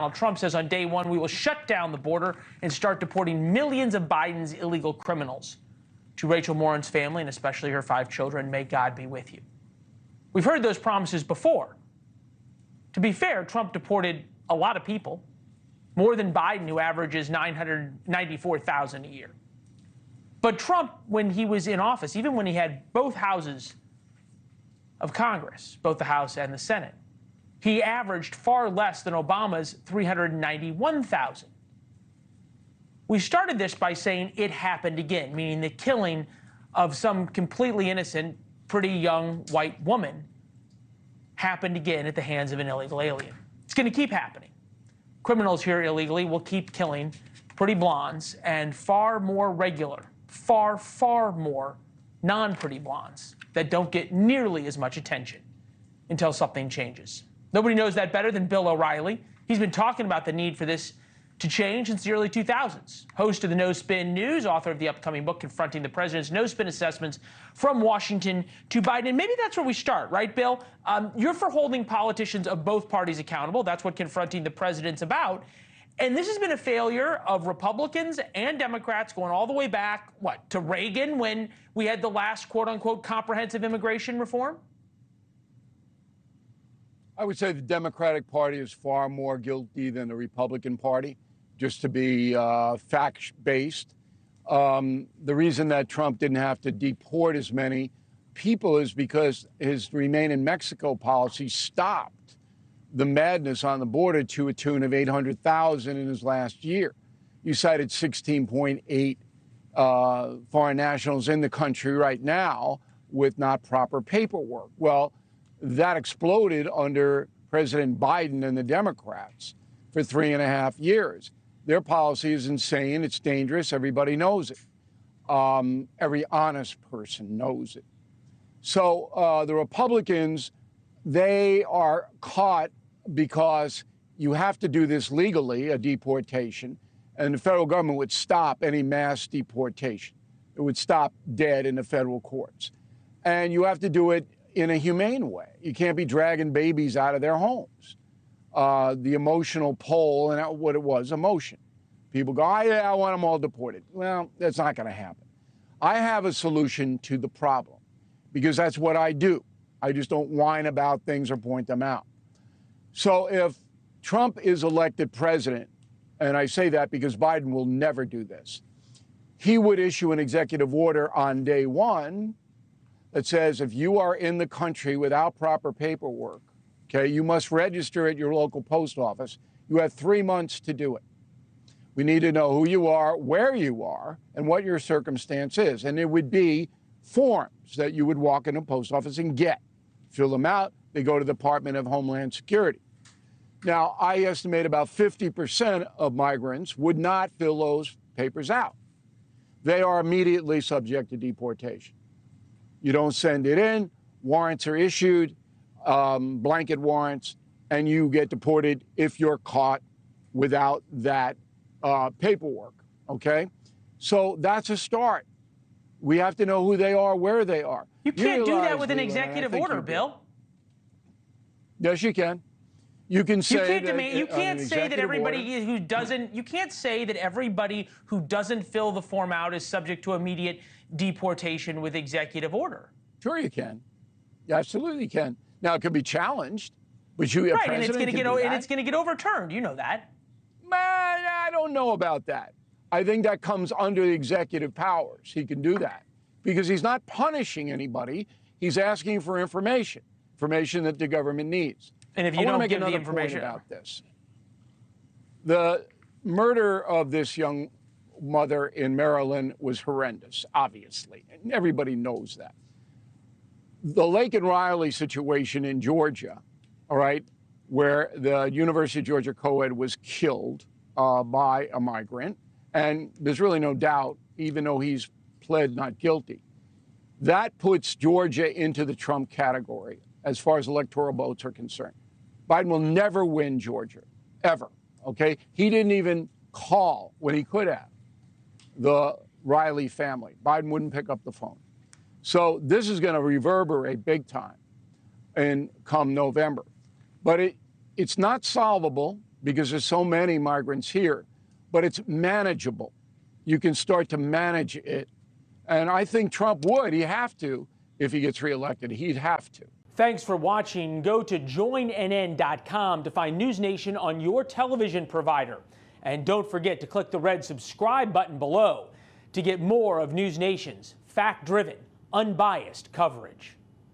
Donald Trump says on day one, we will shut down the border and start deporting millions of Biden's illegal criminals. To Rachel Morin's family, and especially her 5 children, may God be with you. We've heard those promises before. To be fair, Trump deported a lot of people, more than Biden, who averages 994,000 a year. But Trump, when he was in office, even when he had both houses of Congress, both the House and the Senate, he averaged far less than Obama's 391,000. We started this by saying it happened again, meaning the killing of some completely innocent, pretty young white woman happened again at the hands of an illegal alien. It's going to keep happening. Criminals here illegally will keep killing pretty blondes and far more regular, far more non-pretty blondes that don't get nearly as much attention until something changes. Nobody knows that better than Bill O'Reilly. He's been talking about the need for this to change since the early 2000s. Host of the No Spin News, author of the upcoming book confronting the president's no spin assessments from Washington to Biden. And maybe that's where we start, right, Bill? You're for holding politicians of both parties accountable. That's what confronting the president's about. And this has been a failure of Republicans and Democrats going all the way back, to Reagan when we had the last quote-unquote comprehensive immigration reform? I would say the Democratic Party is far more guilty than the Republican Party, just to be fact-based. The reason that Trump didn't have to deport as many people is because his Remain in Mexico policy stopped the madness on the border to a tune of 800,000 in his last year. You cited 16.8 foreign nationals in the country right now with not proper paperwork. Well, that exploded under President Biden and the Democrats for 3.5 years. Their policy is insane. It's dangerous. Everybody knows it. Every honest person knows it. So the Republicans, they are caught because you have to do this legally, a deportation, and the federal government would stop any mass deportation. It would stop dead in the federal courts. And you have to do it in a humane way. You can't be dragging babies out of their homes. The emotional pull, and what it was, emotion. People go, I want them all deported. Well, that's not going to happen. I have a solution to the problem because that's what I do. I just don't whine about things or point them out. So if Trump is elected president, and I say that because Biden will never do this, he would issue an executive order on day one that says if you are in the country without proper paperwork, okay, you must register at your local post office. You have 3 months to do it. We need to know who you are, where you are, and what your circumstance is. And it would be forms that you would walk in a post office and get. Fill them out. They go to the Department of Homeland Security. Now, I estimate about 50% of migrants would not fill those papers out. They are immediately subject to deportation. You don't send it in, warrants are issued, blanket warrants, and you get deported if you're caught without that paperwork, okay? So that's a start. We have to know who they are, where they are. You can't do that with an executive order, Bill. Yes, you can. You can say you can't say that everybody who doesn't. You can't say that everybody who doesn't fill the form out is subject to immediate deportation with executive order. Sure, you can. You absolutely can. Now it could be challenged, but you right, and it's going to get overturned. You know that. Man, I don't know about that. I think that comes under the executive powers. He can do that because he's not punishing anybody. He's asking for information that the government needs. And if you don't give the information about this, the murder of this young mother in Maryland was horrendous, obviously, and everybody knows that. The Lake and Riley situation in Georgia, all right, where the University of Georgia co-ed was killed by a migrant, and there's really no doubt, even though he's pled not guilty, that puts Georgia into the Trump category as far as electoral votes are concerned. Biden will never win Georgia, ever, okay? He didn't even call when he could have the Riley family. Biden wouldn't pick up the phone. So this is going to reverberate big time and come November. But it's not solvable. because there's so many migrants here, but it's manageable. You can start to manage it. And I think Trump would. He'd have to if he gets reelected. He'd have to. Thanks for watching. Go to joinnn.com to find NewsNation on your television provider. And don't forget to click the red subscribe button below to get more of NewsNation's fact-driven, unbiased coverage.